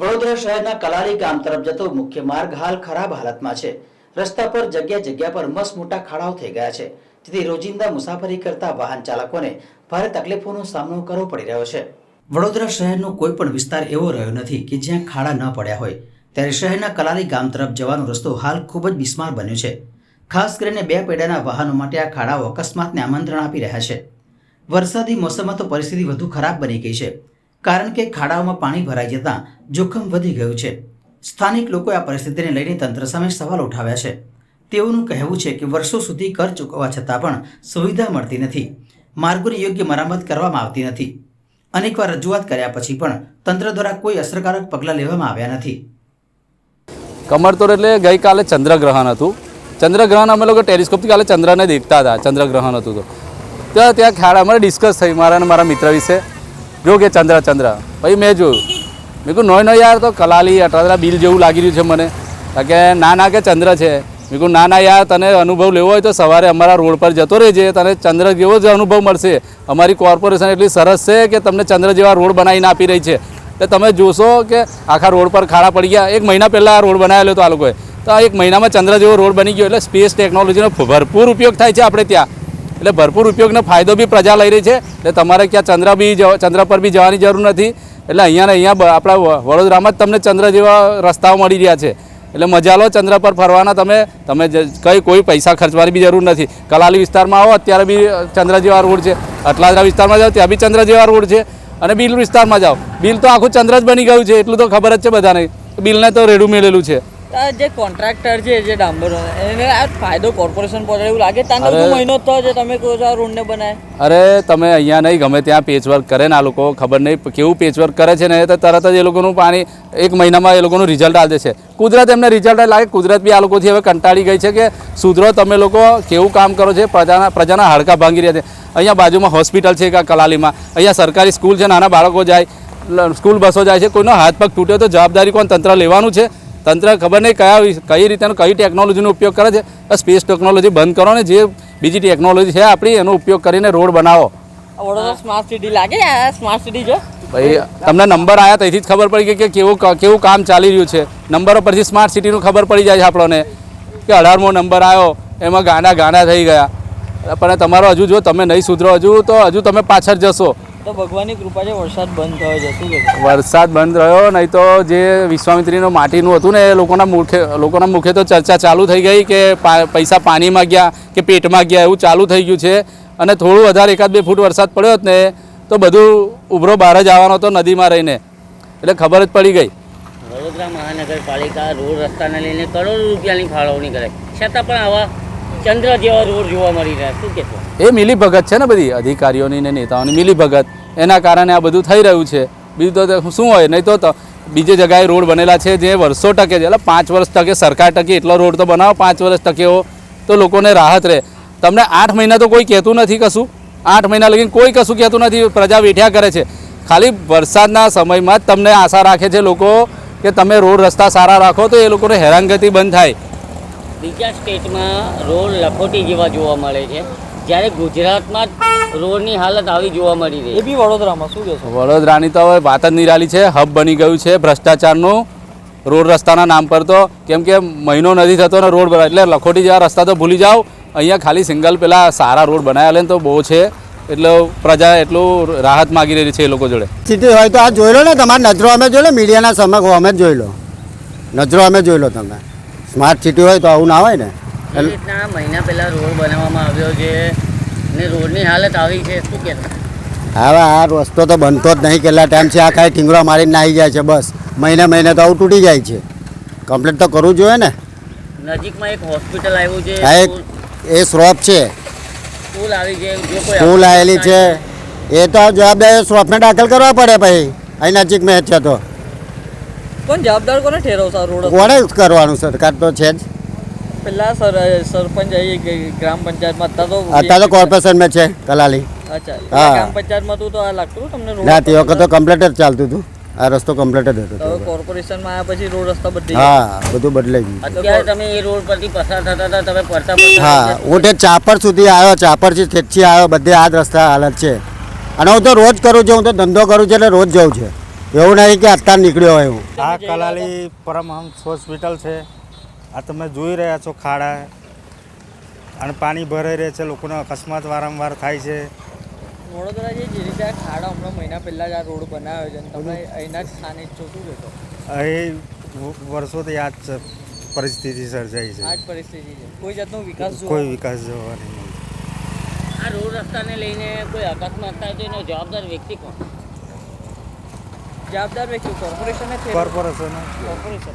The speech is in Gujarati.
વડોદરા શહેરના કલાલી ગામ તરફ જતો મુખ્ય માર્ગ હાલ ખરાબ હાલતમાં છે। રસ્તા પર જગ્યા પર મસ્ત મોટા ખાડાઓ થઈ ગયા છે, જેથી રોજિંદા મુસાફરી કરતા વાહન ચાલકોને ભારે તકલીફોનો સામનો કરવો પડી રહ્યો છે। વડોદરા શહેરનો કોઈ પણ વિસ્તાર એવો રહ્યો નથી કે જ્યાં ખાડા ન પડ્યા હોય, ત્યારે શહેરના કલાલી ગામ તરફ જવાનો રસ્તો હાલ ખૂબ જ બિસ્માર બન્યો છે। ખાસ કરીને બે પૈડાના વાહનો માટે આ ખાડાઓ અકસ્માતને આમંત્રણ આપી રહ્યા છે। વરસાદી મોસમમાં તો પરિસ્થિતિ વધુ ખરાબ બની ગઈ છે, કારણ કે ખાડાઓમાં પાણી ભરાઈ જતાં જોખમ વધી ગયું છે। સ્થાનિક લોકોએ આ પરિસ્થિતિને લઈને તંત્ર સામે સવાલ ઉઠાવ્યા છે। તેઓનું કહેવું છે કે વર્ષો સુધી કર ચૂકવવા છતાં પણ સુવિધા મળતી નથી, માર્ગોની યોગ્ય મરામત કરવામાં આવતી નથી। અનેકવાર રજૂઆત કર્યા પછી પણ તંત્ર દ્વારા કોઈ અસરકારક પગલાં લેવામાં આવ્યા નથી। કમરતોડ એટલે ગઈકાલે ચંદ્રગ્રહણ હતું। ચંદ્રગ્રહણ અમે લોકો ટેલિસ્કોપથી કાલે ચંદ્રને દેખતા હતા। ચંદ્રગ્રહણ હતું તો ત્યાં ખાડા અમારે ડિસ્કસ થઈ મારા અને મારા મિત્ર વિશે, જો કે ચંદ્ર પછી મેં જોયું, મેં કહું નો યાર તો કલાલી અટલા બિલ જેવું લાગી રહ્યું છે મને, કે ના કે ચંદ્ર છે। મેં કહું ના યાર, તને અનુભવ લેવો હોય તો સવારે અમારા રોડ પર જતો રહેજે, તને ચંદ્ર જેવો જ અનુભવ મળશે। અમારી કોર્પોરેશન એટલી સરસ છે કે તમને ચંદ્ર જેવા રોડ બનાવીને આપી રહી છે। તો તમે જોશો કે આખા રોડ પર ખાડા પડી ગયા। 1 મહિના પહેલાં આ રોડ બનાવેલો હતો આ લોકોએ, તો આ 1 મહિનામાં ચંદ્ર જેવો રોડ બની ગયો। એટલે સ્પેસ ટેકનોલોજીનો ભરપૂર ઉપયોગ થાય છે આપણે ત્યાં, એટલે ભરપૂર ઉપયોગનો ફાયદો બી પ્રજા લઈ રહી છે। એટલે તમારે ક્યાં ચંદ્ર પર બી જવાની જરૂર નથી। એટલે અહીંયા આપણા વડોદરામાં જ તમને ચંદ્ર જેવા રસ્તાઓ મળી રહ્યા છે। એટલે મજા લો ચંદ્ર પર ફરવાના। તમે કોઈ પૈસા ખર્ચવાની બી જરૂર નથી। કલાલી વિસ્તારમાં આવો, અત્યારે બી ચંદ્ર જેવા રોડ છે। અટલાદરા વિસ્તારમાં જાઓ, ત્યાં બી ચંદ્ર જેવા રોડ છે। અને બિલ વિસ્તારમાં જાઓ, બિલ તો આખું ચંદ્ર જ બની ગયું છે, એટલું તો ખબર જ છે બધાને। બિલને તો રેડું મેળેલું છે। જે કોન્ટ્રાક્ટર છે, જે ડાંબર એને આ ફાયદો કોર્પોરેશન પહોંચે એવું લાગે? તાનો મહિનો તો જે તમે કહો છો આ રોડને બનાવે? અરે તમે અહીંયા નહીં, ગમે ત્યાં પેચવર્ક કરે ને આ લોકો, ખબર નહીં કેવું પેચવર્ક કરે છે ને, તો તરત જ એ લોકોનું પાણી 1 મહિનામાં એ લોકોનું રિઝલ્ટ આવે છે। કુદરત એમને રિઝલ્ટ લાગે। કુદરત બી આ લોકોથી હવે કંટાળી ગઈ છે કે સુધરો, તમે લોકો કેવું કામ કરો છો, પ્રજાના હાડકાં ભાંગી રહ્યા છે। અહીંયા બાજુમાં હોસ્પિટલ છે કલાલીમાં, અહીંયા સરકારી સ્કૂલ છે, નાના બાળકો જાય, સ્કૂલ બસો જાય છે, કોઈનો હાથ પગ તૂટ્યો તો જવાબદારી કોણ? તંત્ર લેવાનું છે। તંત્ર ખબર નહીં કઈ રીતેનો કઈ ટેકનોલોજીનો ઉપયોગ કરે છે। સ્પેસ ટેકનોલોજી બંધ કરો ને જે બીજી ટેકનોલોજી છે આપણી, એનો ઉપયોગ કરીને રોડ બનાવો। વડોદરા સ્માર્ટ સિટી લાગે? આ સ્માર્ટ સિટી જો ભાઈ તમને નંબર આવ્યા ત્યાંથી જ ખબર પડી કે કેવું કામ ચાલી રહ્યું છે। નંબરો પરથી સ્માર્ટ સિટીનું ખબર પડી જાય છે આપણને, કે 18મો નંબર આવ્યો, એમાં ગાંડા થઈ ગયા। પણ તમારો હજુ જો તમે નહીં સુધરો હજુ તમે પાછળ જશો। તો ભગવાનની કૃપા છે, વરસાદ બંધ થયો છે, શું કહેશો? વરસાદ બંધ રહ્યો નહીં તો જે વિશ્વામિત્રીનું માટીનું હતું ને, એ લોકોના મુખે તો ચર્ચા ચાલુ થઈ ગઈ કે પૈસા પાણીમાં ગયા કે પેટમાં ગયા, એવું ચાલુ થઈ ગયું છે। અને થોડું વધારે 1-2 ફૂટ વરસાદ પડ્યો ને તો બધું ઉભરો બહાર જ આવવાનો હતો નદીમાં રહીને, એટલે ખબર જ પડી ગઈ। વડોદરા મહાનગરપાલિકા રોડ રસ્તાને લઈને કરોડો રૂપિયાની ફાળવણી કરે, છતાં પણ આવા ચંદ્ર જેવા રોડ જોવા મળી રહ્યા, શું કહેશો? એ મિલીભગત છે ને, બધી અધિકારીઓની ને નેતાઓની મિલીભગત, એના કારણે આ બધું થઈ રહ્યું છે। બીજું તો શું હોય? નહીં તો બીજી જગ્યાએ રોડ બનેલા છે જે વર્ષો ટકે છે, એટલે 5 વર્ષ ટકે સરકાર ટકે એટલો રોડ તો બનાવો, 5 વર્ષ ટકેવો તો લોકોને રાહત રહે। તમને 8 મહિના તો કોઈ કહેતું નથી કશું, 8 મહિના લગીને કોઈ કશું કહેતું નથી, પ્રજા વેઠ્યા કરે છે। ખાલી વરસાદના સમયમાં જ તમને આશા રાખે છે લોકો કે તમે રોડ રસ્તા સારા રાખો તો એ લોકોને હેરાનગતિ બંધ થાય। બીજા સ્ટેટમાં રોડ લખોટી જેવા જોવા મળે છે, જ્યારે ગુજરાતમાં રોડની હાલત આવી જોવા મળી રહી, એ બી વડોદરામાં, શું કહેશો? વડોદરાની તો હવે વાત જ નિરાલી છે। હબ બની ગયું છે ભ્રષ્ટાચારનું રોડ રસ્તાના નામ પર, તો કેમ કે મહિનો નથી થતો ને રોડ બનાવે, એટલે લખોટી જેવા રસ્તા તો ભૂલી જાઓ। અહીંયા ખાલી સિંગલ પેલા સારા રોડ બનાવ્યા લે તો બહુ છે, એટલે પ્રજા એટલું રાહત માગી રહી છે એ લોકો જોડે। સિટી હોય તો આ જોઈ લો ને, તમારી નજરો અમે જોઈ લો, મીડિયાના સમક્ષ અમે જ જોઈ લો, નજરો અમે જોઈ લો। તમે સ્માર્ટ સિટી હોય તો આવું ના હોય ને। એ રીતના મહિના પહેલાં રોડ બનાવવામાં આવ્યો છે ને રોડની હાલત આવી છે, શું કહેશો? હવે આ રસ્તો તો બનતો જ નહીં, કેટલા ટાઈમથી આ ખાલી ઠીંગરો મારીને નાહી જાય છે, બસ મહિને તો આવું તૂટી જાય છે। કમ્પ્લીટ તો કરવું જોઈએ ને। નજીકમાં એક હોસ્પિટલ આવ્યું છે, આ એક એ શ્રોપ છે, સ્કૂલ આવી છે, જો કોઈ સ્કૂલ આવેલી છે, એ તો જવાબદારી શ્રોપને દાખલ કરવા પડે ભાઈ, અહીં નજીકમાં છે તો કોણ જવાબદાર કોને ઠેરવશે? રોડ કોણે કરવાનું? સરકાર તો છે જ। પેલા સરપંચ ગ્રામ પંચાયતમાં અત્યારે તો કોર્પોરેશનમાં છે કલાલી। અચ્છા, હા, ગ્રામ પંચાયતમાં તો આ લાગતું તમને રોડ? ના, તે વખત તો કમ્પ્લીટ જ ચાલતું હતું, આ રસ્તો કમ્પ્લીટ જ હતો। કોર્પોરેશનમાં આવ્યા પછી રોડ રસ્તા બદલી? હા, બધું બદલાઈ ગયું। અત્યારે તમે એ રોડ પરથી પસાર થતા હતા, તમે પડતા હા, હું તે ચાપર સુધી આવ્યો, ચાપરથી ઠેઠથી આવ્યો, બધે આ જ રસ્તા હાલત છે। અને હું તો રોજ કરું છું, હું તો ધંધો કરું છું એટલે રોજ જાઉં છું। એવું નહીં કે અત્યારે નીકળ્યો હોય હું. આ કલાલી પરમહંસ હોસ્પિટલ છે. આ તમે જોઈ રહ્યા છો ખાડા અને પાણી ભરાઈ રહે છે, લોકોનો અકસ્માત વારંવાર થાય છે. વડોદરા જે રીતે આ ખાડા હમણાં મહિના પહેલા જ આ રોડ બનાવ્યો છે અને તમે અહીંના જ સ્થાનિક છો, શું કહેશો? અહીં વર્ષોથી આ જ પરિસ્થિતિ સર્જાઈ છે. આ જ પરિસ્થિતિ છે, કોઈ જાતનો વિકાસ કોઈ વિકાસ જોવા નહીં મળતો. આ રોડ રસ્તાને લઈને કોઈ અકસ્માત થાય તો એનો જવાબદાર વ્યક્તિ કોણ? જવાબદાર વ્યક્તિ કોર્પોરેશન કોર્પોરેશન કોર્પોરેશન